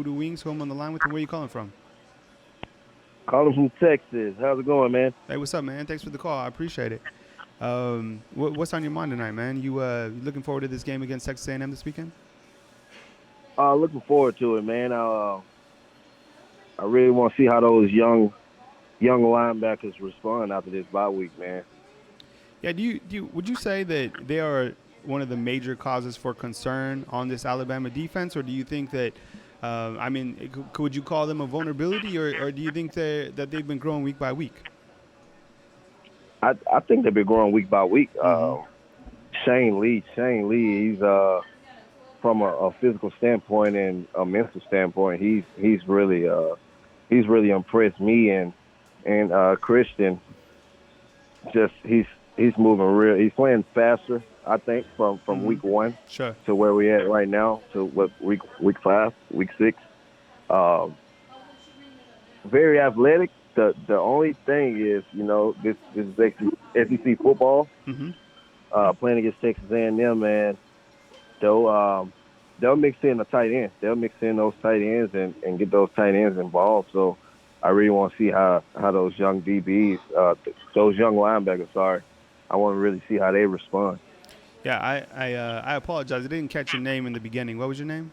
Voodoo Wings, who I'm on the line with, and where you calling from? Calling from Texas. How's it going, man? Hey, what's up, man? Thanks for the call. I appreciate it. What's on your mind tonight, man? You looking forward to this game against Texas A&M this weekend? Looking forward to it, man. I really want to see how those young linebackers respond after this bye week, man. Yeah. Would you say that they are one of the major causes for concern on this Alabama defense, or do you think that, could you call them a vulnerability, or do you think that they've been growing week by week? I think they've been growing week by week. Mm-hmm. Shane Lee, he's from a physical standpoint and a mental standpoint, he's really impressed me and Christian. Just he's moving real. He's playing faster. I think from Mm-hmm. week one Sure. to where we at right now to what week five, week six. Um, Very athletic. The only thing is, this is SEC football. Mm-hmm. Playing against Texas A&M, man. They'll they'll mix in the tight ends. They'll mix in those tight ends and get those tight ends involved. So I really want to see how those young DBs, those young linebackers, sorry, I want to really see how they respond. Yeah. I apologize. I didn't catch your name in the beginning. What was your name?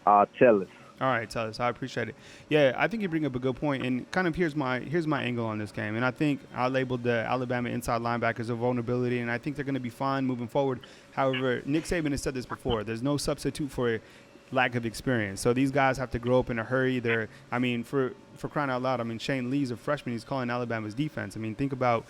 Tell us. All right, Tellus, I appreciate it. Yeah, I think you bring up a good point, and kind of here's my angle on this game, and I think I labeled the Alabama inside linebackers a vulnerability, and I think they're going to be fine moving forward. However, Nick Saban has said this before: there's no substitute for lack of experience. So these guys have to grow up in a hurry. For crying out loud, I mean, Shane Lee's a freshman. He's calling Alabama's defense. I mean, think about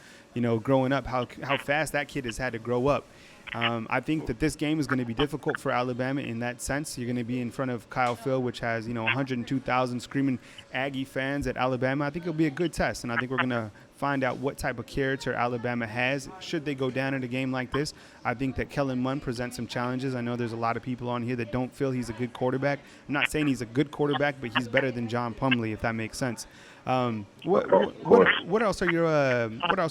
growing up, how fast that kid has had to grow up. I think that this game is going to be difficult for Alabama in that sense. You're going to be in front of Kyle Field, which has 102,000 screaming Aggie fans at Alabama. I think it'll be a good test, and I think we're going to find out what type of character Alabama has should they go down in a game like this. I think that Kellen Mond presents some challenges. I know there's a lot of people on here that don't feel he's a good quarterback. I'm not saying he's a good quarterback, but he's better than John Plumlee, if that makes sense. Of What, course, of what course. what else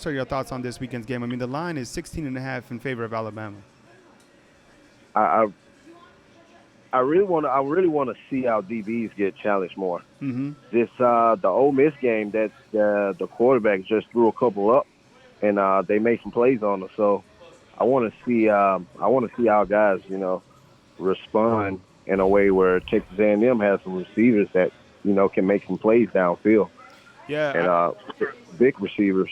are your thoughts on this weekend's game? I mean, the line is 16.5 in favor of Alabama. I, I I really want to see how DBs get challenged more. Mm-hmm. The Ole Miss game that the quarterback just threw a couple up and they made some plays on us. So I want to see our guys respond in a way where Texas A&M has some receivers that can make some plays downfield and Yeah, big receivers.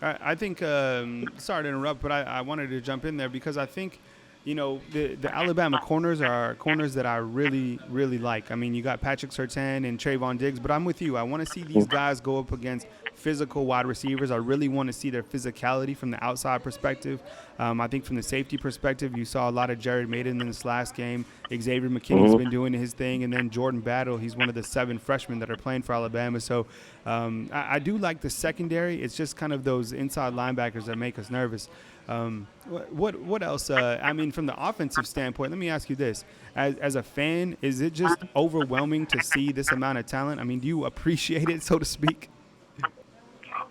I think, sorry to interrupt, but I wanted to jump in there because I think, the Alabama corners are corners that I really, really like. I mean, you got Patrick Surtain and Trayvon Diggs, but I'm with you. I want to see these guys go up against physical wide receivers. I really want to see their physicality from the outside perspective. I think from the safety perspective, you saw a lot of Jared Maiden in this last game. Xavier McKinney's Hmm. been doing his thing, and then Jordan Battle. He's one of the 7 freshmen that are playing for Alabama. So I do like the secondary. It's just kind of those inside linebackers that make us nervous. What else? I mean, from the offensive standpoint, let me ask you this: as a fan, is it just overwhelming to see this amount of talent? I mean, do you appreciate it, so to speak?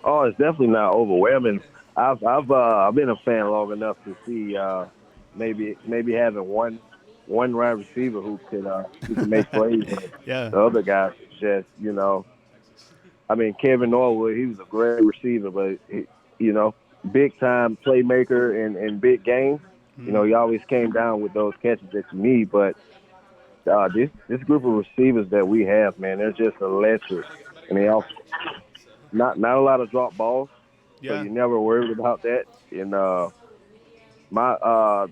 Oh, it's definitely not overwhelming. I've been a fan long enough to see maybe having one wide receiver who could make plays. And Yeah. the other guys just I mean Kevin Norwood, he was a great receiver, but you know big time playmaker in big games. Mm-hmm. He always came down with those catches that you need. But this group of receivers that we have, man, they're just electric, and they also not a lot of drop balls, so Yeah. you never worried about that. And my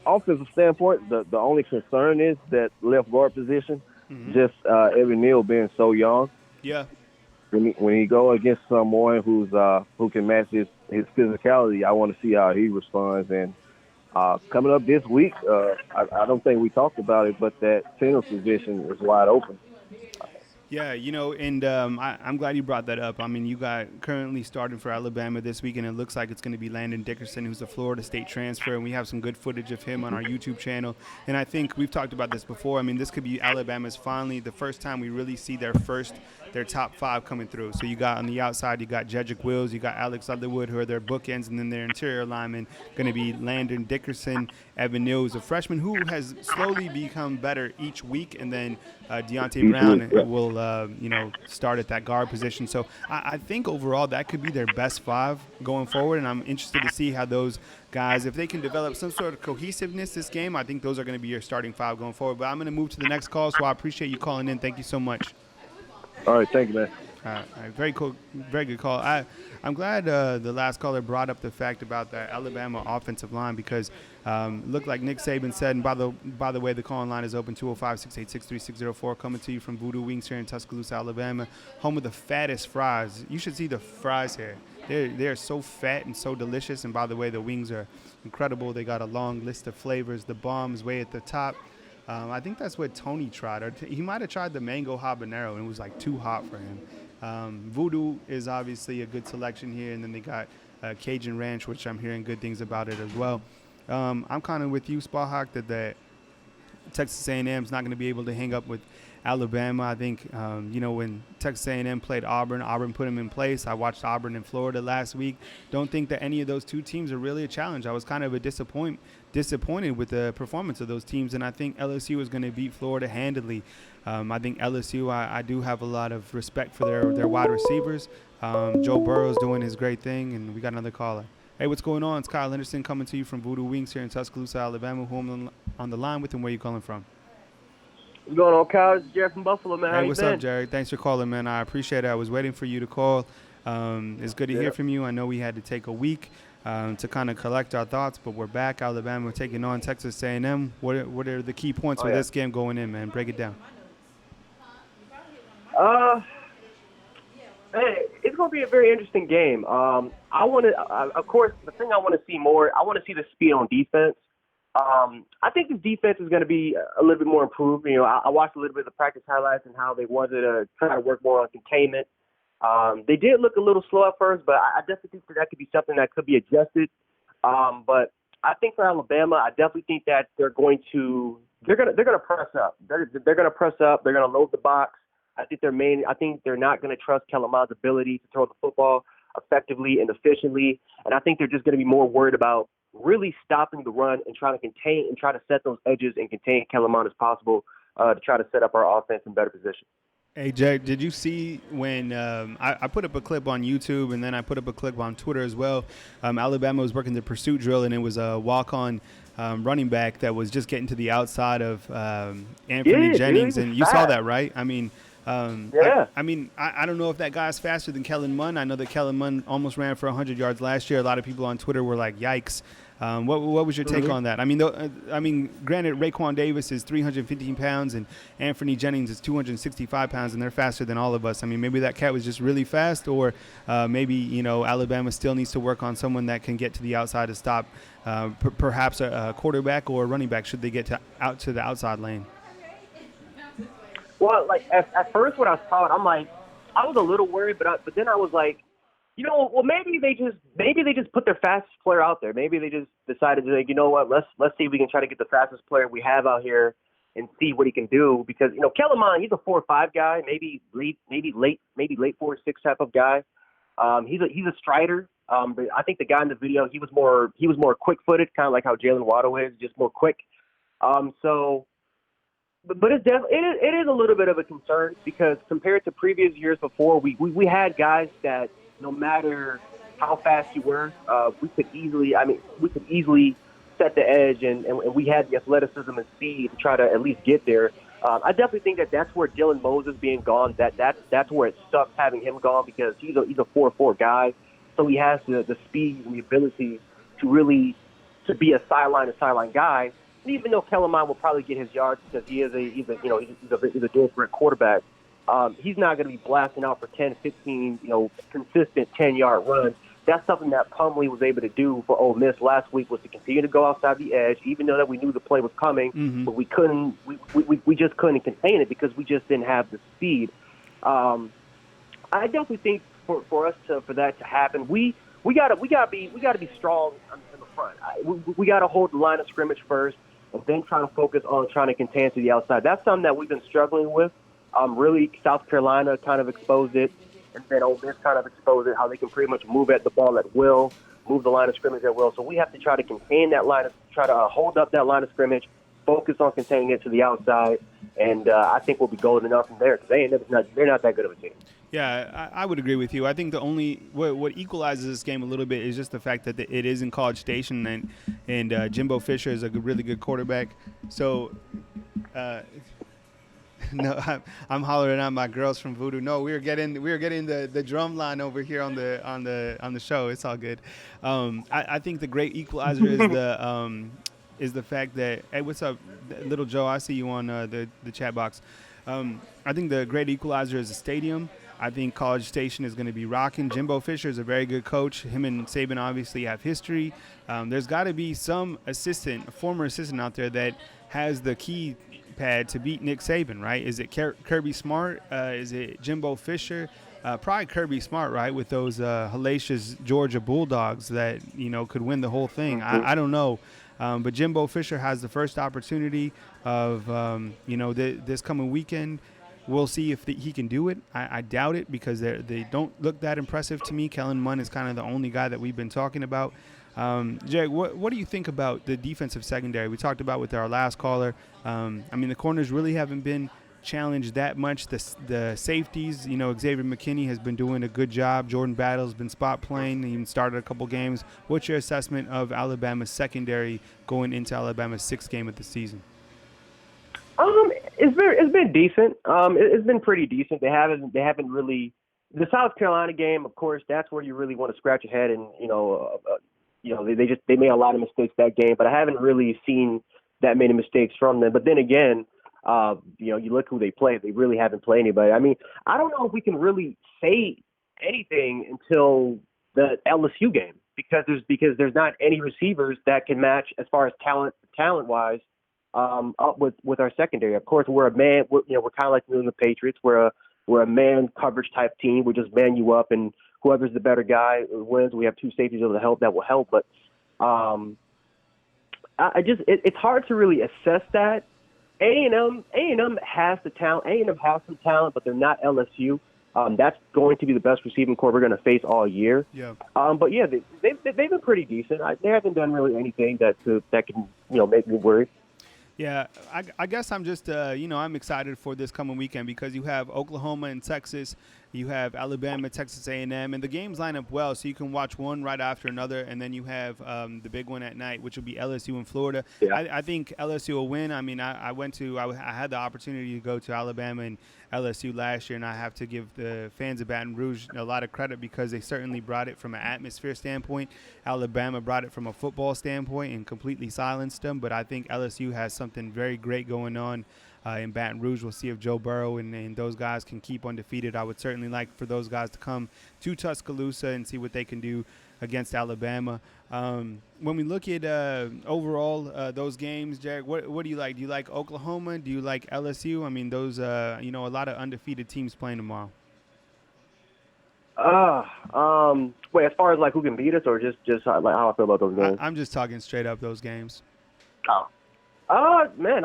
offensive standpoint, the only concern is that left guard position. Mm-hmm. Just Evan Neal being so young, Yeah. when he go against someone who can match his physicality, I want to see how he responds. And coming up this week, I don't think we talked about it, but that center position is wide open. Yeah, and I'm glad you brought that up. I mean, you got currently starting for Alabama this week, and it looks like it's going to be Landon Dickerson, who's a Florida State transfer, and we have some good footage of him on our YouTube channel. And I think we've talked about this before. I mean, this could be Alabama's finally the first time we really see their top five coming through. So you got on the outside, you got Jedrick Wills, you got Alex Leatherwood, who are their bookends, and then their interior linemen going to be Landon Dickerson, Evan Neal, a freshman who has slowly become better each week, and then Deontay Brown will, start at that guard position. So I think overall that could be their best five going forward, and I'm interested to see how those guys, if they can develop some sort of cohesiveness this game, I think those are going to be your starting five going forward. But I'm going to move to the next call, so I appreciate you calling in. Thank you so much. All right, thank you, man. All right, very cool, very good call. I'm glad the last caller brought up the fact about the Alabama offensive line because it looked like Nick Saban said, and by the way, the call line is open 205-686-3604, coming to you from Voodoo Wings here in Tuscaloosa, Alabama, home of the fattest fries. You should see the fries here. They're so fat and so delicious, and by the way, the wings are incredible. They got a long list of flavors. The bomb is way at the top. I think that's what Tony tried. Or he might have tried the mango habanero, and it was like too hot for him. Voodoo is obviously a good selection here, and then they got Cajun Ranch, which I'm hearing good things about it as well. I'm kind of with you, Spahawk, that Texas A&M is not going to be able to hang up with Alabama. I think, when Texas A&M played Auburn put them in place. I watched Auburn in Florida last week. Don't think that any of those two teams are really a challenge. I was kind of disappointed with the performance of those teams, and I think LSU is going to beat Florida handily. I think LSU, I do have a lot of respect for their wide receivers. Joe Burrow's doing his great thing, and we got another caller. Hey, what's going on? It's Kyle Henderson coming to you from Voodoo Wings here in Tuscaloosa, Alabama. Who I'm on the line with, and where you calling from? What's going on, Kyle? It's Jared from Buffalo, man. Hey, what's up, Jared? Thanks for calling, man. I appreciate it. I was waiting for you to call. It's good to hear from you. I know we had to take a week to kind of collect our thoughts, but we're back. Alabama taking on Texas A&M. What are the key points for this game going in, man? Break it down. It's going to be a very interesting game. Of course, the thing I want to see more, I want to see the speed on defense. I think the defense is going to be a little bit more improved. I watched a little bit of the practice highlights and how they wanted to try to work more on containment. They did look a little slow at first, but I definitely think that could be something that could be adjusted. But I think for Alabama, I definitely think that they're going to press up. They're going to press up. They're going to load the box. I think they're not going to trust Kellen Mond's ability to throw the football effectively and efficiently. And I think they're just going to be more worried about really stopping the run and trying to contain and try to set those edges and contain Kellen Mond as possible to try to set up our offense in better position. Hey, Jack, did you see when I put up a clip on YouTube and then I put up a clip on Twitter as well? Alabama was working the pursuit drill, and it was a walk-on running back that was just getting to the outside of Anthony Jennings. And you saw that, right? I mean, I don't know if that guy's faster than Kellen Mond. I know that Kellen Mond almost ran for 100 yards last year. A lot of people on Twitter were like, yikes. What was your take on that? I mean, granted, Raekwon Davis is 315 pounds and Anthony Jennings is 265 pounds, and they're faster than all of us. I mean, maybe that cat was just really fast, or maybe, Alabama still needs to work on someone that can get to the outside to stop perhaps a quarterback or a running back should they get out to the outside lane. Well, like at first when I saw it, I was a little worried, but then I was like, maybe they just put their fastest player out there. Maybe they just decided to, like, you know what, let's see if we can try to get the fastest player we have out here and see what he can do. Because Kellen Mond, he's a 4-5 guy, maybe late 4-6 type of guy. He's a strider. But I think the guy in the video, he was more quick-footed, kind of like how Jalen Waddle is, just more quick. But it is a little bit of a concern because compared to previous years before, we had guys that no matter how fast you were, we could easily set the edge, and we had the athleticism and speed to try to at least get there. I definitely think that's where Dylan Moses being gone, that's where it sucks having him gone because he's a 4-4 guy, so he has the speed and the ability to be a sideline guy. And even though Kellen Mond will probably get his yards because he's a dual threat quarterback, he's not going to be blasting out for 10, 15, consistent 10-yard runs. That's something that Plumlee was able to do for Ole Miss last week, was to continue to go outside the edge, even though that we knew the play was coming, but we just couldn't contain it because we just didn't have the speed. I definitely think for us for that to happen, we gotta be strong in the front. We gotta hold the line of scrimmage first, and then try to focus on trying to contain to the outside. That's something that we've been struggling with. Really, South Carolina kind of exposed it, and then Ole Miss kind of exposed it. How they can pretty much move at the ball at will, move the line of scrimmage at will. So we have to try to contain that line, try to hold up that line of scrimmage, focus on containing it to the outside, and I think we'll be golden enough from there because they're not that good of a team. Yeah, I would agree with you. I think the only what equalizes this game a little bit is just the fact that it is in College Station, and Jimbo Fisher is a really good quarterback. So, no, I'm hollering at my girls from Voodoo. No, we were getting the drum line over here on the show. It's all good. I think the great equalizer is the fact that, hey, what's up, little Joe? I see you on the chat box. I think the great equalizer is the stadium. I think College Station is going to be rocking. Jimbo Fisher is a very good coach. Him and Saban obviously have history. There's got to be some a former assistant out there that has the key pad to beat Nick Saban, right? Is it Kirby Smart? Is it Jimbo Fisher? Probably Kirby Smart, right, with those hellacious Georgia Bulldogs that, could win the whole thing. I don't know. But Jimbo Fisher has the first opportunity of, this coming weekend. We'll see if he can do it. I doubt it because they don't look that impressive to me. Kellen Mond is kind of the only guy that we've been talking about. Jay, what do you think about the defensive secondary? We talked about with our last caller. The corners really haven't been challenged that much. The safeties, Xavier McKinney has been doing a good job. Jordan Battle's been spot playing. He even started a couple games. What's your assessment of Alabama's secondary going into Alabama's sixth game of the season? It's been decent. It's been pretty decent. They haven't really. The South Carolina game, of course, that's where you really want to scratch your head and they made a lot of mistakes that game, but I haven't really seen that many mistakes from them. But then again, you look who they play. They really haven't played anybody. I don't know if we can really say anything until the LSU game because there's not any receivers that can match as far as talent wise. Up with our secondary. Of course, we're a man. We're kind of like the Patriots. We're a man coverage type team. We just man you up, and whoever's the better guy wins. We have two safeties that will help. But it's hard to really assess that. A&M has the talent. A&M has some talent, but they're not LSU. That's going to be the best receiving corps we're going to face all year. Yeah. But yeah, they've been pretty decent. They haven't done really anything that can make me worry. Yeah, I guess I'm just, I'm excited for this coming weekend because you have Oklahoma and Texas, you have Alabama, Texas A&M, and the games line up well, so you can watch one right after another, and then you have the big one at night, which will be LSU and Florida. Yeah. I think LSU will win. I had the opportunity to go to Alabama and LSU last year, and I have to give the fans of Baton Rouge a lot of credit because they certainly brought it from an atmosphere standpoint. Alabama brought it from a football standpoint and completely silenced them, but I think LSU has something very great going on in Baton Rouge. We'll see if Joe Burrow and those guys can keep undefeated. I would certainly like for those guys to come to Tuscaloosa and see what they can do against Alabama. When we look at overall those games, Jared, what do you like? Do you like Oklahoma? Do you like LSU? Those a lot of undefeated teams playing tomorrow. Wait, as far as like who can beat us, or just like how I feel about those games? I'm just talking straight up those games. Man,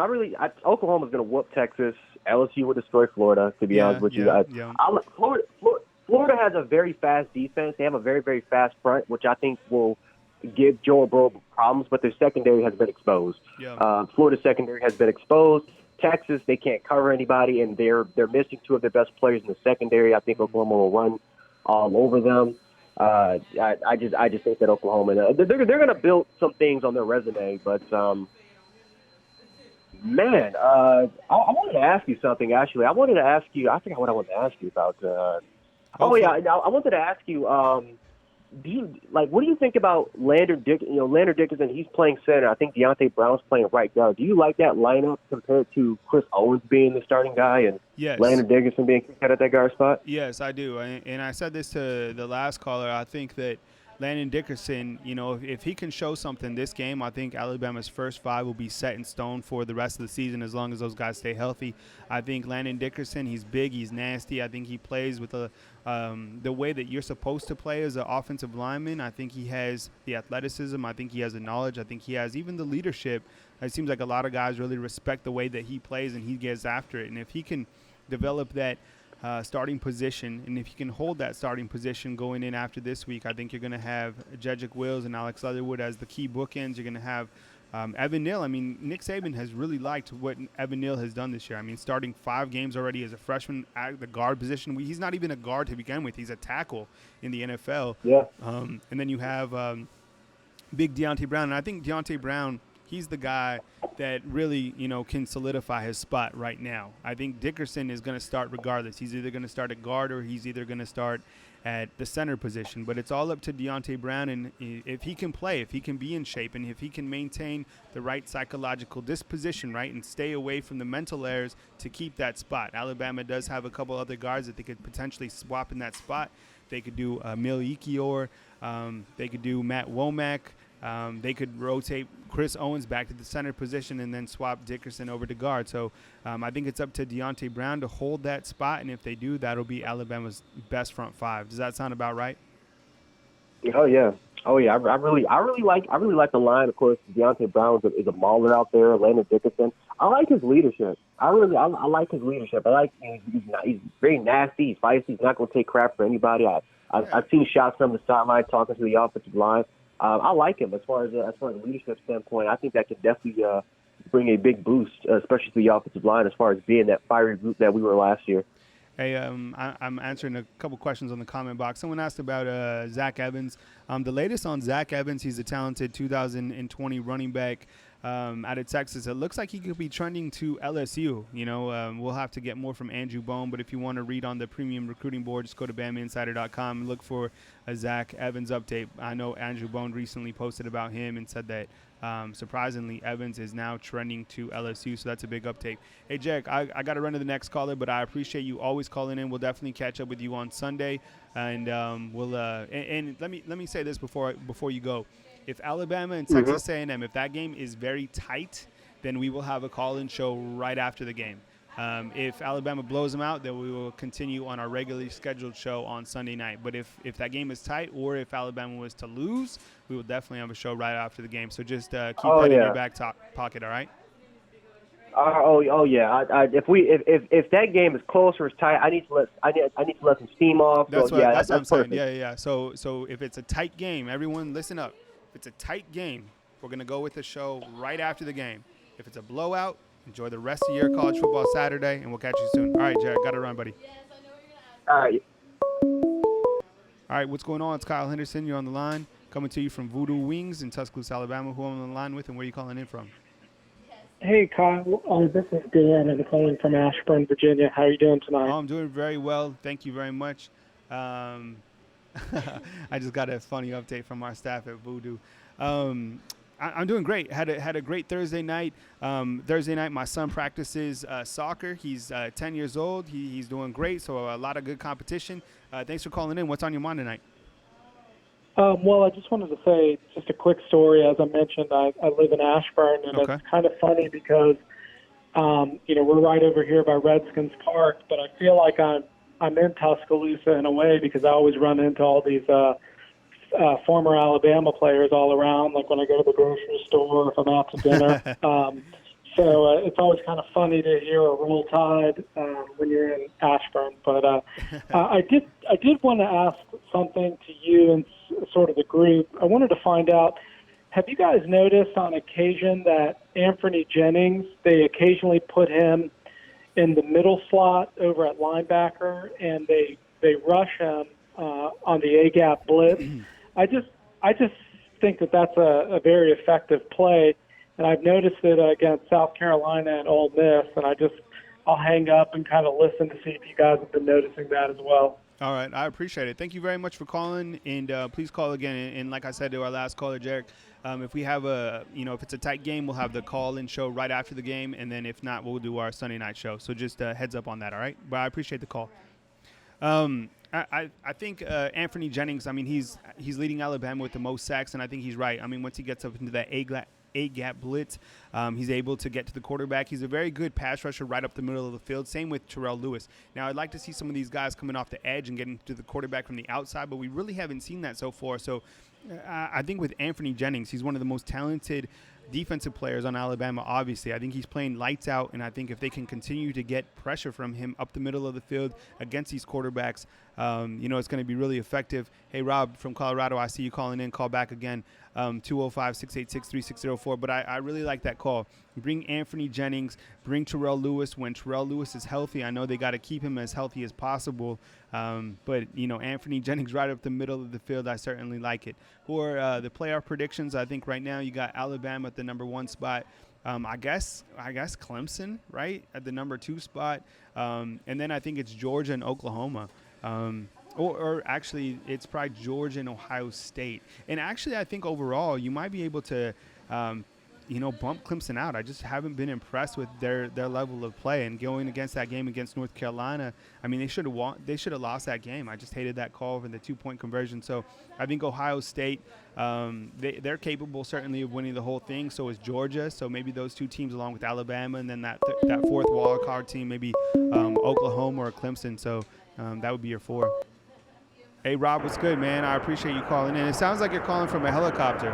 Oklahoma's gonna whoop Texas. LSU will destroy Florida. To be honest with you guys, Florida has a very fast defense. They have a very, very fast front, which I think will give Joe Burrow problems. But their secondary has been exposed. Yeah. Florida's secondary has been exposed. Texas, they can't cover anybody, and they're missing two of their best players in the secondary. I think Oklahoma will run all over them. I just think that Oklahoma they're going to build some things on their resume, but. Man, I wanted to ask you something. Actually, I forgot what I wanted to ask you about. I wanted to ask you. What do you think about Lander Dickerson? He's playing center. I think Deontay Brown's playing right guard. Do you like that lineup compared to Chris Owens being the starting guy and Lander Dickerson being kicked out at that guard spot? Yes, I do. And I said this to the last caller. I think that Landon Dickerson, if he can show something this game, I think Alabama's first five will be set in stone for the rest of the season as long as those guys stay healthy. I think Landon Dickerson, he's big, he's nasty. I think he plays with the way that you're supposed to play as an offensive lineman. I think he has the athleticism. I think he has the knowledge. I think he has even the leadership. It seems like a lot of guys really respect the way that he plays and he gets after it. And if he can develop that starting position, and if you can hold that starting position going in after this week, I think you're going to have Jedrick Wills and Alex Leatherwood as the key bookends. You're going to have Evan Neal. I mean, Nick Saban has really liked what Evan Neal has done this year. I mean, starting 5 games already as a freshman at the guard position. He's not even a guard to begin with. He's a tackle in the NFL. Yeah. And then you have big Deontay Brown. And I think Deontay Brown, he's the guy that really, can solidify his spot right now. I think Dickerson is going to start regardless. He's either going to start at guard or he's either going to start at the center position. But it's all up to Deontay Brown, and if he can play, if he can be in shape, and if he can maintain the right psychological disposition, right, and stay away from the mental errors to keep that spot. Alabama does have a couple other guards that they could potentially swap in that spot. They could do Emil Ikior. They could do Matt Womack. They could rotate Chris Owens back to the center position and then swap Dickerson over to guard. So I think it's up to Deontay Brown to hold that spot, and if they do, that'll be Alabama's best front five. Does that sound about right? Oh yeah. I really like the line. Of course, Deontay Brown is a mauler out there. Landon Dickerson. I like his leadership. I like his leadership. I like he's very nasty. He's feisty. He's not going to take crap for anybody. I've seen shots from the sideline talking to the offensive line. I like him as far as a leadership standpoint. I think that could definitely bring a big boost, especially to the offensive line, as far as being that fiery group that we were last year. Hey, I'm answering a couple questions on the comment box. Someone asked about Zach Evans. The latest on Zach Evans, he's a talented 2020 running back out of Texas. It looks like he could be trending to LSU. We'll have to get more from Andrew Bone, but if you want to read on the premium recruiting board, just go to BamaInsider.com and look for a Zach Evans update. I know Andrew Bone recently posted about him and said that surprisingly, Evans is now trending to LSU, so that's a big update. Hey, Jack, I got to run to the next caller, but I appreciate you always calling in. We'll definitely catch up with you on Sunday, and we'll. And let me say this before you go. If Alabama and Texas A&M, if that game is very tight, then we will have a call-in show right after the game. If Alabama blows them out, then we will continue on our regularly scheduled show on Sunday night. But if that game is tight, or if Alabama was to lose, we will definitely have a show right after the game. So just keep that in your back pocket, all right? Yeah. If that game is close or it's tight, I need to let some steam off. That's what I'm perfect. saying. Yeah. So if it's a tight game, everyone listen up. If it's a tight game, we're gonna go with the show right after the game. If it's a blowout, enjoy the rest of your college football Saturday, and we'll catch you soon. All right, Jared, got to run, buddy. Yes, I know what you're gonna ask. All right, what's going on? It's Kyle Henderson. You're on the line, coming to you from Voodoo Wings in Tuscaloosa, Alabama. Who I'm on the line with, and where are you calling in from? Hey, Kyle. This is Dan. I'm calling from Ashburn, Virginia. How are you doing tonight? Oh, I'm doing very well. Thank you very much. I just got a funny update from our staff at Voodoo. I'm doing great. Had a great Thursday night. Thursday night, my son practices soccer. He's 10 years old. He's doing great, so a lot of good competition. Thanks for calling in. What's on your mind tonight? Well, I just wanted to say just a quick story. As I mentioned, I live in Ashburn, and Okay. It's kind of funny because, we're right over here by Redskins Park, but I feel like I'm in Tuscaloosa in a way because I always run into all these former Alabama players all around, like when I go to the grocery store or if I'm out to dinner. So it's always kind of funny to hear a Roll Tide when you're in Ashburn. But I did want to ask something to you and sort of the group. I wanted to find out, have you guys noticed on occasion that Anthony Jennings, they occasionally put him in the middle slot over at linebacker, and they rush him on the A-gap blitz? I just think that that's a very effective play. And I've noticed it against South Carolina and Ole Miss, and I'll hang up and kind of listen to see if you guys have been noticing that as well. All right, I appreciate it. Thank you very much for calling, and please call again. And like I said to our last caller, Jarek, if we have if it's a tight game, we'll have the call-in show right after the game, and then if not, we'll do our Sunday night show. So just heads up on that, all right? But I appreciate the call. I think Anthony Jennings, I mean, he's leading Alabama with the most sacks, and I think he's right. I mean, once he gets up into that A-gap blitz, he's able to get to the quarterback. He's a very good pass rusher right up the middle of the field. Same with Terrell Lewis. Now, I'd like to see some of these guys coming off the edge and getting to the quarterback from the outside, but we really haven't seen that so far. So I think with Anthony Jennings, he's one of the most talented defensive players on Alabama, obviously. I think he's playing lights out, and I think if they can continue to get pressure from him up the middle of the field against these quarterbacks, it's going to be really effective. Hey, Rob from Colorado, I see you calling in. Call back again, 205-686-3604. But I really like that call. Bring Anthony Jennings, bring Terrell Lewis. When Terrell Lewis is healthy, I know they got to keep him as healthy as possible. But Anthony Jennings right up the middle of the field, I certainly like it. Who are the playoff predictions? I think right now you got Alabama at the number 1 spot. I guess Clemson, right, at the number 2 spot. And then I think it's Georgia and Oklahoma. Or actually, it's probably Georgia and Ohio State. And actually, I think overall, you might be able to, bump Clemson out. I just haven't been impressed with their level of play. And going against that game against North Carolina, I mean, they should have lost that game. I just hated that call for the 2-point conversion. So I think Ohio State, they're capable certainly of winning the whole thing. So is Georgia. So maybe those two teams along with Alabama, and then that fourth wild card team, maybe Oklahoma or Clemson. So that would be your 4. Hey, Rob, what's good, man? I appreciate you calling in. It sounds like you're calling from a helicopter.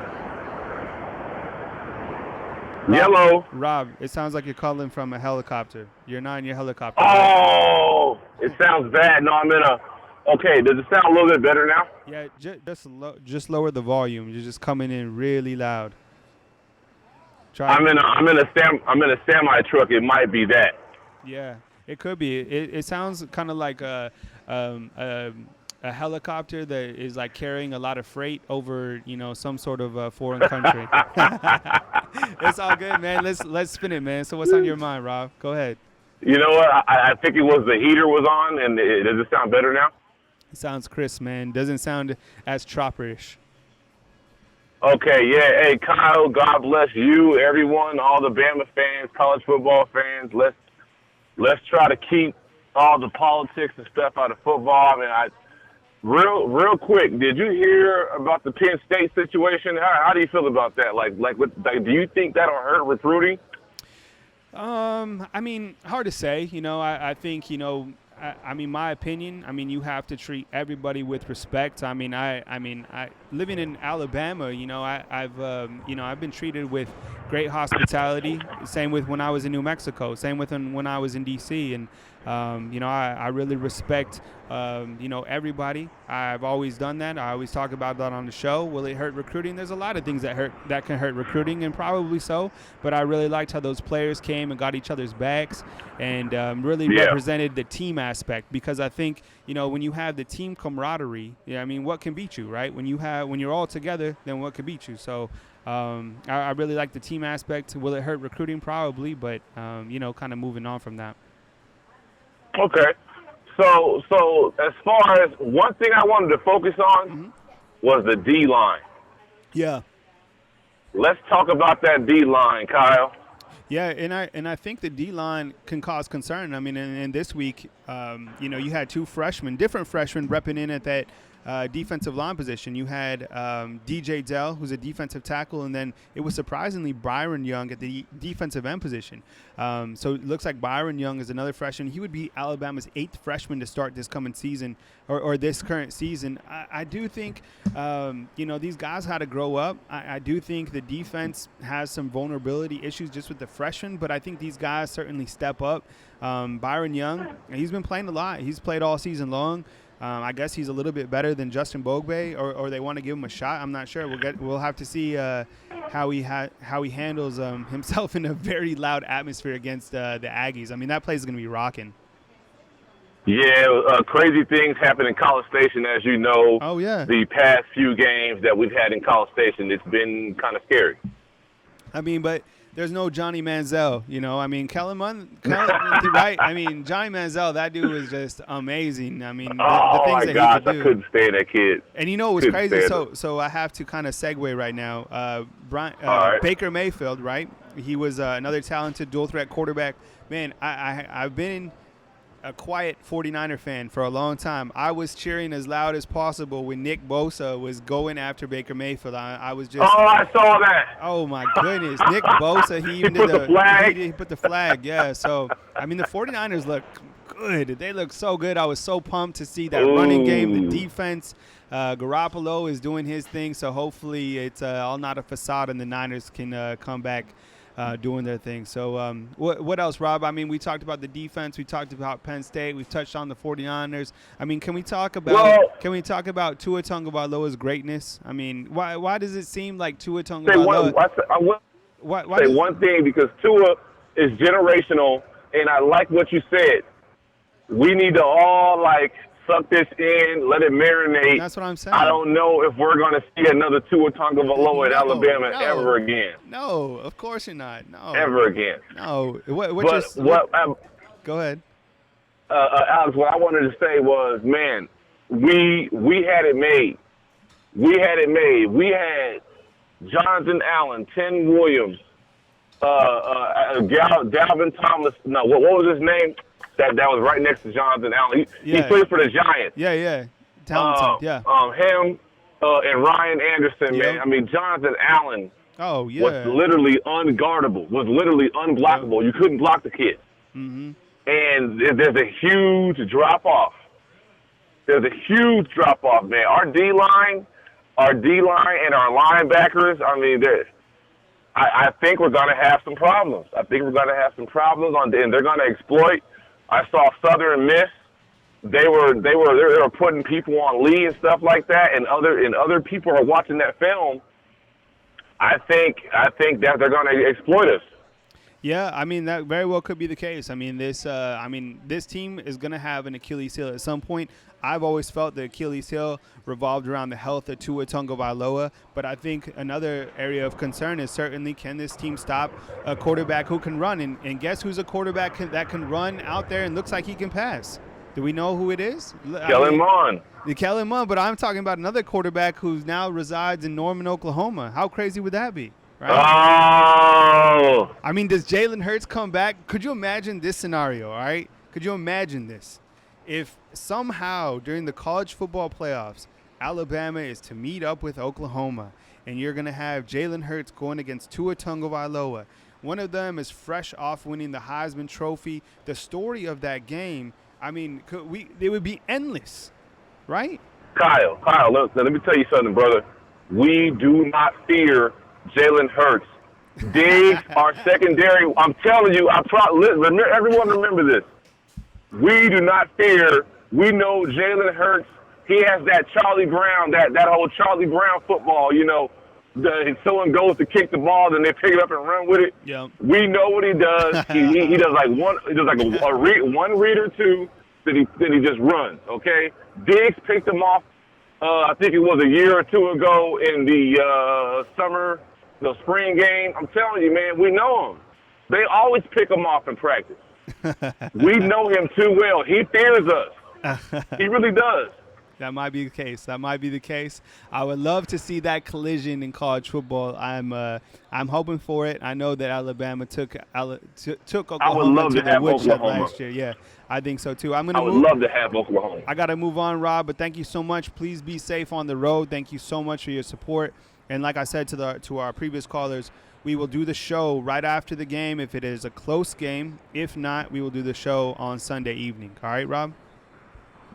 Yellow. Rob, it sounds like you're calling from a helicopter. You're not in your helicopter. Oh, it sounds bad. No, I'm in a. Okay, does it sound a little bit better now? Yeah, just lower the volume. You're just coming in really loud. I'm in a semi truck. It might be that. Yeah, it could be. It sounds kind of like a helicopter that is like carrying a lot of freight over, some sort of foreign country. It's all good, man. Let's spin it, man. So what's on your mind, Rob? Go ahead. You know what? I think it was the heater was on, and does it sound better now? It sounds crisp, man. Doesn't sound as chopperish. Okay, yeah. Hey, Kyle, God bless you, everyone, all the Bama fans, college football fans. Let's try to keep all the politics and stuff out of football. I mean, real quick, did you hear about the Penn State situation? How do you feel about that? Do you think that'll hurt recruiting? I mean, hard to say. I think, I mean, my opinion, I mean, you have to treat everybody with respect. I mean, I living in Alabama, I've been treated with great hospitality. Same with when I was in New Mexico. Same with when I was in D.C. And, I really respect, everybody. I've always done that. I always talk about that on the show. Will it hurt recruiting? There's a lot of things that can hurt recruiting, and probably so. But I really liked how those players came and got each other's backs and really represented the team aspect, because I think, when you have the team camaraderie, I mean, what can beat you, right? When you're all together, then what can beat you? So I really like the team aspect. Will it hurt recruiting? Probably, but, kind of moving on from that. Okay. So as far as one thing I wanted to focus on was the D-line. Yeah. Let's talk about that D-line, Kyle. Yeah, and I think the D-line can cause concern. I mean, in this week, you had 2 different freshmen repping in at that defensive line position. You had DJ Dell, who's a defensive tackle, and then it was surprisingly Byron Young at the defensive end position. So it looks like Byron Young is another freshman. He would be Alabama's 8th freshman to start this coming season or this current season. I do think, these guys had to grow up. I do think the defense has some vulnerability issues just with the freshmen, but I think these guys certainly step up. Byron Young, he's been playing a lot. He's played all season long. I guess he's a little bit better than Justin Bogbe, or they want to give him a shot. I'm not sure. We'll have to see how he handles himself in a very loud atmosphere against the Aggies. I mean, that place is going to be rocking. Yeah, crazy things happen in College Station, as you know. Oh, yeah. The past few games that we've had in College Station, it's been kind of scary. I mean, but there's no Johnny Manziel, I mean, Kellen right? I mean, Johnny Manziel, that dude was just amazing. I mean, the things that he could do. I couldn't stand that kid. And it was crazy. So I have to kind of segue right now. Baker Mayfield, right? He was another talented dual threat quarterback. Man, I've been a quiet 49er fan for a long time. I was cheering as loud as possible when Nick Bosa was going after Baker Mayfield. I was just. Oh, I saw that. Oh my goodness, Nick Bosa. He even put did the flag. He put the flag. Yeah. So I mean, the 49ers look good. They look so good. I was so pumped to see that running game, the defense. Garoppolo is doing his thing. So hopefully it's all not a facade, and the Niners can come back. Doing their thing. So what else, Rob? I mean, we talked about the defense. We talked about Penn State. We've touched on the 49ers. I mean, can we talk about Tua Tagovailoa's greatness? I mean, why does it seem like Tua Tagovailoa? I will say one thing, because Tua is generational, and I like what you said. We need to all suck this in, let it marinate. That's what I'm saying. I don't know if we're going to see another Tua Tagovailoa at Alabama ever again. No, of course you're not. No. Ever again. No. Go ahead. Alex, what I wanted to say was, man, we had it made. We had Jonathan Allen, Tim Williams, Dalvin Thomas. No, what was his name? That was right next to Jonathan Allen. He played for the Giants. Yeah. Talented, him and Ryan Anderson, man. I mean, Jonathan Allen was literally unguardable, was literally unblockable. You couldn't block the kid. Mm-hmm. And there's a huge drop-off. Man. Our D-line and our linebackers, I mean, I think we're going to have some problems. And they're going to exploit. I saw Southern Miss. They were putting people on Lee and stuff like that, and other people are watching that film. I think that they're going to exploit us. Yeah, I mean, that very well could be the case. I mean, this team is going to have an Achilles heel at some point. I've always felt the Achilles heel revolved around the health of Tua Tagovailoa, but I think another area of concern is certainly, can this team stop a quarterback who can run? And guess who's a quarterback that can run out there and looks like he can pass? Do we know who it is? Kellen Mond. Kellen Mond, but I'm talking about another quarterback who now resides in Norman, Oklahoma. How crazy would that be? Right? Oh! I mean, does Jalen Hurts come back? Could you imagine this scenario, all right? Could you imagine this? If somehow during the college football playoffs, Alabama is to meet up with Oklahoma, and you're going to have Jalen Hurts going against Tua Tagovailoa. One of them is fresh off winning the Heisman Trophy. The story of that game, I mean, it would be endless, right? Kyle, look, let me tell you something, brother. We do not fear Jalen Hurts. Diggs, our secondary, I'm telling you, everyone remember this. We do not fear. We know Jalen Hurts. He has that Charlie Brown, that whole Charlie Brown football, someone goes to kick the ball, then they pick it up and run with it. Yep. We know what he does. He does one read or two, then he just runs, okay? Diggs picked him off, I think it was a year or two ago in the spring game. I'm telling you, man, we know him. They always pick him off in practice. We know him too well. He fears us. He really does. That might be the case. I would love to see that collision in college football. I'm hoping for it. I know that Alabama took Oklahoma to the woodshed last year. Yeah, I think so too. I would love to have Oklahoma. I got to move on, Rob, but thank you so much. Please be safe on the road. Thank you so much for your support. And like I said to our previous callers, we will do the show right after the game if it is a close game. If not, we will do the show on Sunday evening. All right, Rob?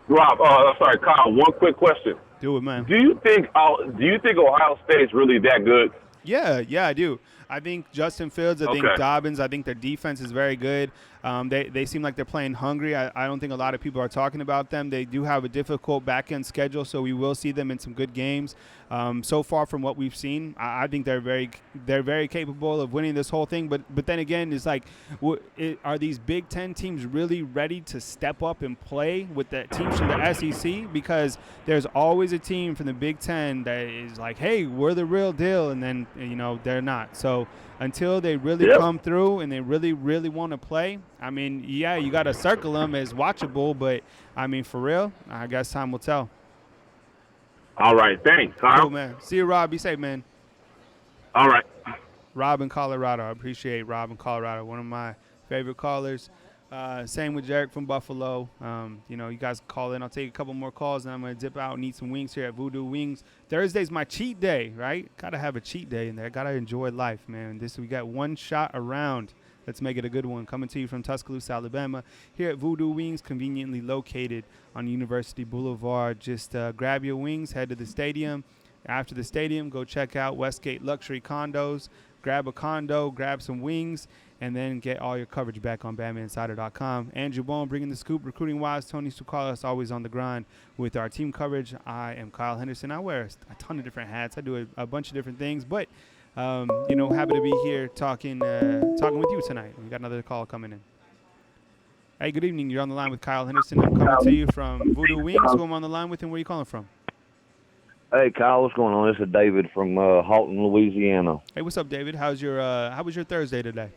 Rob, sorry, Kyle, one quick question. Do it, man. Do you think Ohio State is really that good? Yeah, I do. I think Justin Fields, I think Dobbins, I think their defense is very good. They seem like they're playing hungry. I don't think a lot of people are talking about them. They do have a difficult back-end schedule, so we will see them in some good games. So far from what we've seen, I think they're very capable of winning this whole thing. But then again, it's like, are these Big Ten teams really ready to step up and play with the teams from the SEC? Because there's always a team from the Big Ten that is like, hey, we're the real deal, and then they're not. So until they really come through and they really, really want to play, I mean, yeah, you got to circle them as watchable, but, I mean, for real, I guess time will tell. All right, thanks, Kyle. Cool, man. See you, Rob. Be safe, man. All right. Rob in Colorado. I appreciate Rob in Colorado, one of my favorite callers. Same with Jarek from Buffalo. You guys call in. I'll take a couple more calls, and I'm going to dip out and eat some wings here at Voodoo Wings. Thursday's my cheat day, right? Got to have a cheat day in there. Got to enjoy life, man. We got one shot around. Let's make it a good one. Coming to you from Tuscaloosa, Alabama, here at Voodoo Wings, conveniently located on University Boulevard. Just grab your wings, head to the stadium. After the stadium, go check out Westgate Luxury Condos. Grab a condo, grab some wings, and then get all your coverage back on BamaInsider.com. Andrew Bone bringing the scoop, recruiting-wise. Tony Sukalis always on the grind with our team coverage. I am Kyle Henderson. I wear a ton of different hats. I do a bunch of different things, but happy to be here talking with you tonight. We got another call coming in. Hey, good evening. You're on the line with Kyle Henderson. I'm coming to you from Voodoo Wings. Who I'm on the line with, and where are you calling from? Hey, Kyle, what's going on? This is David from Halton, Louisiana. Hey, what's up, David? How was your Thursday today?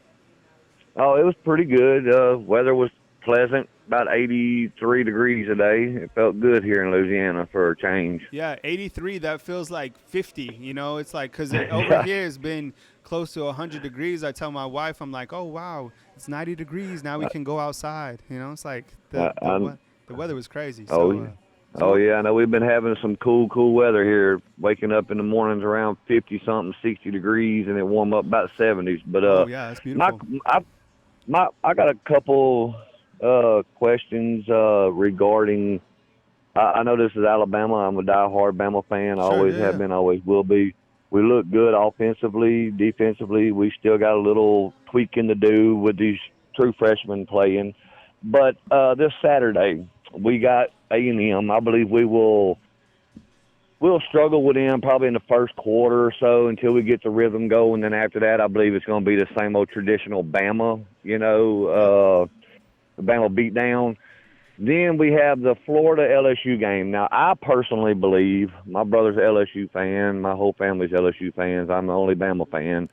Oh, it was pretty good. Weather was pleasant, about 83 degrees a day. It felt good here in Louisiana for a change. Yeah, 83, that feels like 50. It's like because over here it's been close to 100 degrees. I tell my wife, I'm like, oh, wow, it's 90 degrees. Now we can go outside. It's like the weather was crazy. Yeah, I know we've been having some cool weather here, waking up in the mornings around 50-something, 60 degrees, and it warm up about 70s. But yeah, that's beautiful. I got a couple questions regarding I know this is Alabama. I'm a diehard Bama fan. I always have been, always will be. We look good offensively, defensively. We still got a little tweaking to do with these true freshmen playing. But this Saturday, we got A&M. I believe we'll struggle with them probably in the first quarter or so until we get the rhythm going. And then after that, I believe it's going to be the same old traditional Bama, Bama beatdown. Then we have the Florida-LSU game. Now, I personally believe my brother's an LSU fan. My whole family's LSU fans. I'm the only Bama fan.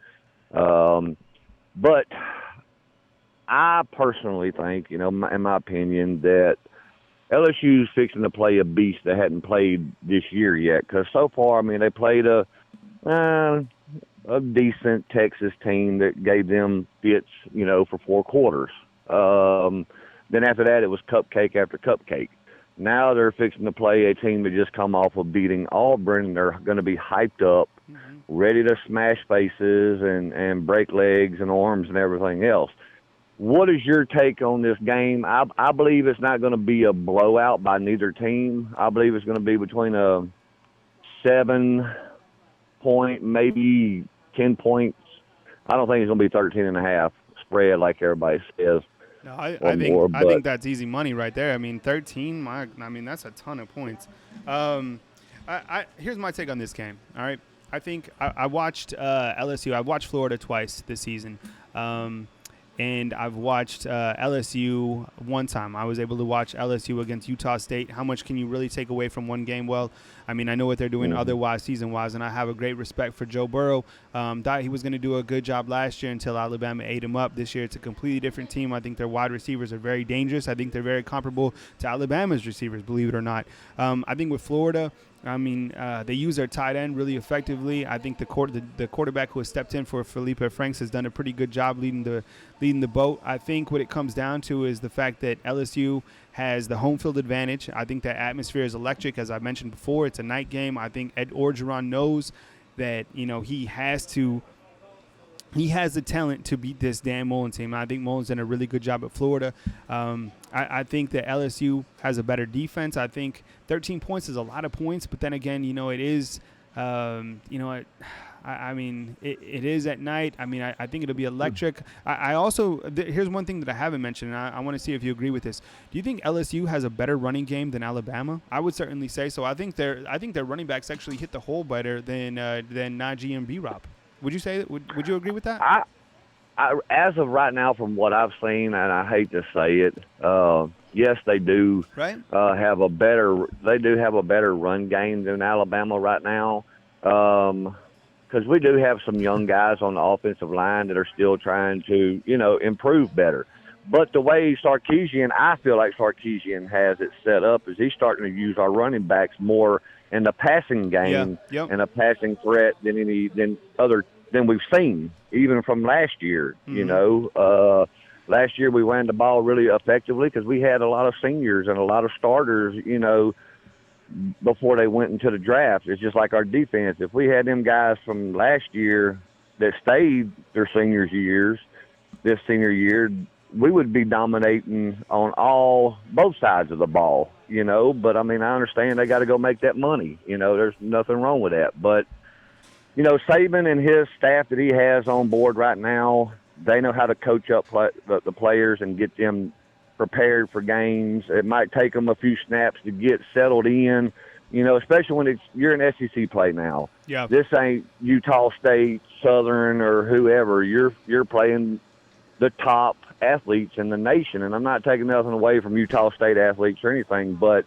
But I personally think, in my opinion, that LSU's fixing to play a beast that hadn't played this year yet. Because so far, they played a decent Texas team that gave them fits, for 4 quarters. Then after that, it was cupcake after cupcake. Now they're fixing to play a team that just come off of beating Auburn. They're going to be hyped up, ready to smash faces and break legs and arms and everything else. What is your take on this game? I believe it's not going to be a blowout by neither team. I believe it's going to be between a 7-point, maybe 10 points. I don't think it's going to be 13.5 spread like everybody says. No, I think that's easy money right there. 13, that's a ton of points. Here's my take on this game. All right, I think I watched LSU. I've watched Florida twice this season, and I've watched LSU one time. I was able to watch LSU against Utah State. How much can you really take away from one game? Well, I know what they're doing otherwise, season-wise, and I have a great respect for Joe Burrow. Thought he was going to do a good job last year until Alabama ate him up. This year it's a completely different team. I think their wide receivers are very dangerous. I think they're very comparable to Alabama's receivers, believe it or not. I think with Florida, they use their tight end really effectively. I think the quarterback who has stepped in for Felipe Franks has done a pretty good job leading the boat. I think what it comes down to is the fact that LSU has the home field advantage. I think that atmosphere is electric. As I mentioned before, it's a night game. I think Ed Orgeron knows that, he has the talent to beat this Dan Mullen team. I think Mullen's done a really good job at Florida. I think that LSU has a better defense. I think 13 points is a lot of points, but then again, it is, it is at night. I think it'll be electric. I also here's one thing that I haven't mentioned, and I want to see if you agree with this. Do you think LSU has a better running game than Alabama? I would certainly say so. I think their running backs actually hit the hole better than Najee and B-Rob. Would you say that? Would you agree with that? I as of right now, from what I've seen, and I hate to say it, yes, they do have a better run game than Alabama right now. Because we do have some young guys on the offensive line that are still trying to, improve better. But the way I feel like Sarkisian has it set up is he's starting to use our running backs more in the passing game and a passing threat than we've seen, even from last year. last year we ran the ball really effectively because we had a lot of seniors and a lot of starters, before they went into the draft. It's just like our defense. If we had them guys from last year that stayed their this senior year, we would be dominating on both sides of the ball, But, I understand they got to go make that money. There's nothing wrong with that. But, Saban and his staff that he has on board right now, they know how to coach up the players and get them prepared for games. It might take them a few snaps to get settled in, especially when you're in SEC play now. Yeah. This ain't Utah State, Southern, or whoever. You're playing the top athletes in the nation, and I'm not taking nothing away from Utah State athletes or anything, but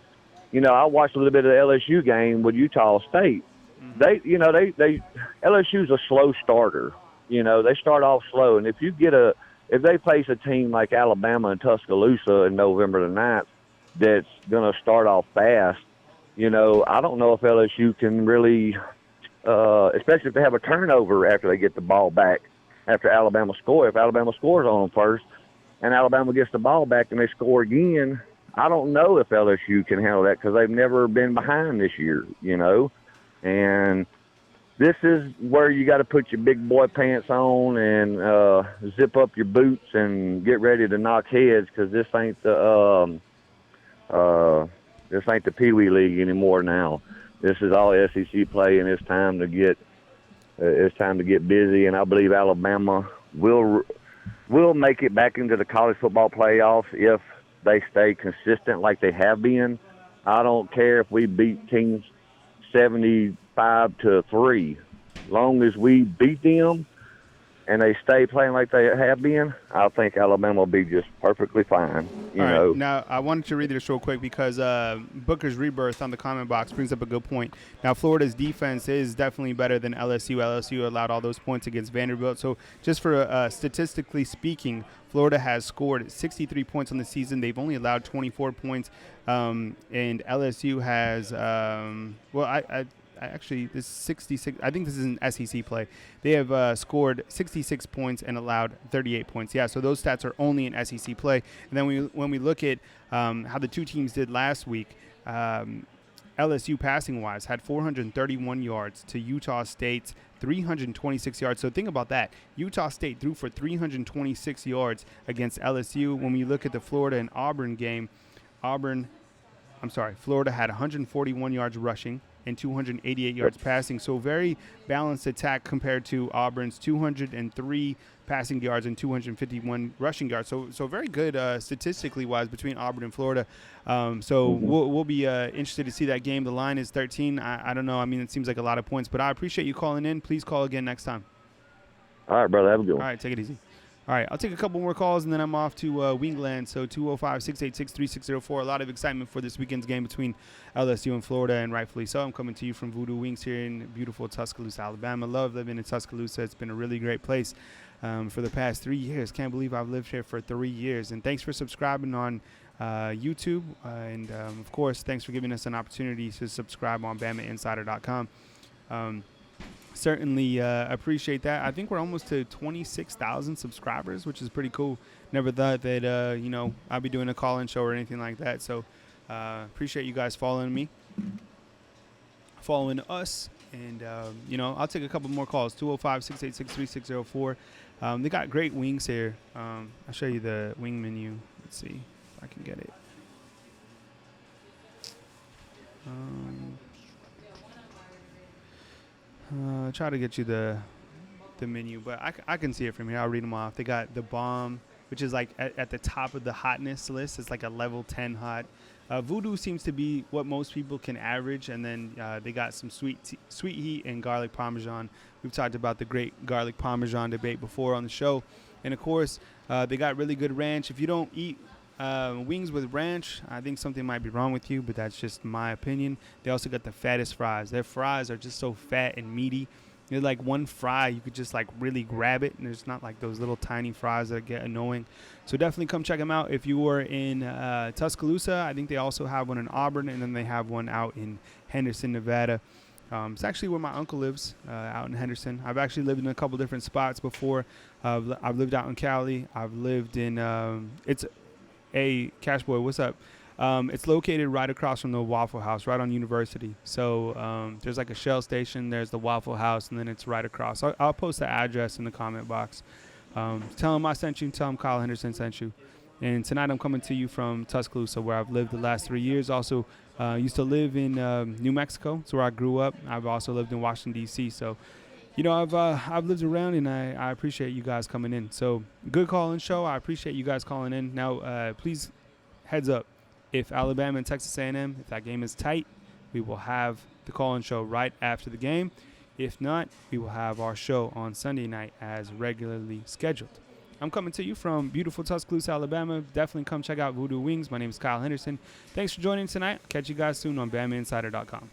I watched a little bit of the LSU game with Utah State. Mm-hmm. LSU's a slow starter. They start off slow, and if they face a team like Alabama and Tuscaloosa in November the 9th that's going to start off fast, I don't know if LSU can really, especially if they have a turnover after they get the ball back after Alabama score. If Alabama scores on them first and Alabama gets the ball back and they score again, I don't know if LSU can handle that because they've never been behind this year, And this is where you got to put your big boy pants on and zip up your boots and get ready to knock heads because this ain't the Pee Wee League anymore now. This is all SEC play, and it's time to get busy. And I believe Alabama will make it back into the college football playoffs if they stay consistent like they have been. I don't care if we beat teams 75-3. Long as we beat them and they stay playing like they have been, I think Alabama will be just perfectly fine. You know. Now, I wanted to read this real quick because Booker's Rebirth on the comment box brings up a good point. Now, Florida's defense is definitely better than LSU. LSU allowed all those points against Vanderbilt. So just for statistically speaking, Florida has scored 63 points on the season. They've only allowed 24 points. And LSU has, actually, this 66. I think this is an SEC play. They have scored 66 points and allowed 38 points. Yeah, so those stats are only in SEC play. And then when we look at how the two teams did last week, LSU passing-wise had 431 yards to Utah State's 326 yards. So think about that. Utah State threw for 326 yards against LSU. When we look at the Florida and Auburn game, Florida had 141 yards rushing and 288 yards passing. So very balanced attack compared to Auburn's 203 passing yards and 251 rushing yards. So very good statistically wise between Auburn and Florida. We'll be interested to see that game. The line is 13. I don't know. I mean, it seems like a lot of points, but I appreciate you calling in. Please call again next time. All right, brother. Have a good one. All right, take it easy. All right, I'll take a couple more calls, and then I'm off to Wingland. So 205-686-3604. A lot of excitement for this weekend's game between LSU and Florida, and rightfully so. I'm coming to you from Voodoo Wings here in beautiful Tuscaloosa, Alabama. Love living in Tuscaloosa. It's been a really great place for the past 3 years. Can't believe I've lived here for 3 years. And thanks for subscribing on YouTube. Of course, thanks for giving us an opportunity to subscribe on BamaInsider.com. Certainly appreciate that. I think we're almost to 26,000 subscribers, which is pretty cool. Never thought that, I'd be doing a call-in show or anything like that. So appreciate you guys following us. And, I'll take a couple more calls, 205-686-3604. They got great wings here. I'll show you the wing menu. Let's see if I can get it. Try to get you the menu, but I can see it from here. I'll read them off. They got the bomb, which is like at the top of the hotness list. It's like a level 10 hot. Voodoo seems to be what most people can average, and then they got some sweet heat and garlic parmesan. We've talked about the great garlic parmesan debate before on the show, and of course they got really good ranch. If you don't eat wings with ranch, I think something might be wrong with you, but that's just my opinion. They also got the fattest fries. Their fries are just so fat and meaty. They're like one fry, you could just like really grab it, and there's not like those little tiny fries that get annoying. So definitely come check them out if you were in Tuscaloosa. I think they also have one in Auburn, and then they have one out in Henderson, Nevada. It's actually where my uncle lives, out in Henderson. I've actually lived in a couple different spots before. I've lived out in Cali. I've lived in it's a Cash Boy. What's up? It's located right across from the Waffle House, right on University. So there's like a Shell station. There's the Waffle House, and then it's right across. I'll post the address in the comment box. Tell them I sent you. Tell them Kyle Henderson sent you. And tonight I'm coming to you from Tuscaloosa, where I've lived the last 3 years. Also, used to live in New Mexico. It's where I grew up. I've also lived in Washington, D.C. So, I've lived around, and I appreciate you guys coming in. So, good call-in show. I appreciate you guys calling in. Now, please, heads up. If Alabama and Texas A&M, if that game is tight, we will have the call-in show right after the game. If not, we will have our show on Sunday night as regularly scheduled. I'm coming to you from beautiful Tuscaloosa, Alabama. Definitely come check out Voodoo Wings. My name is Kyle Henderson. Thanks for joining tonight. Catch you guys soon on BamaInsider.com.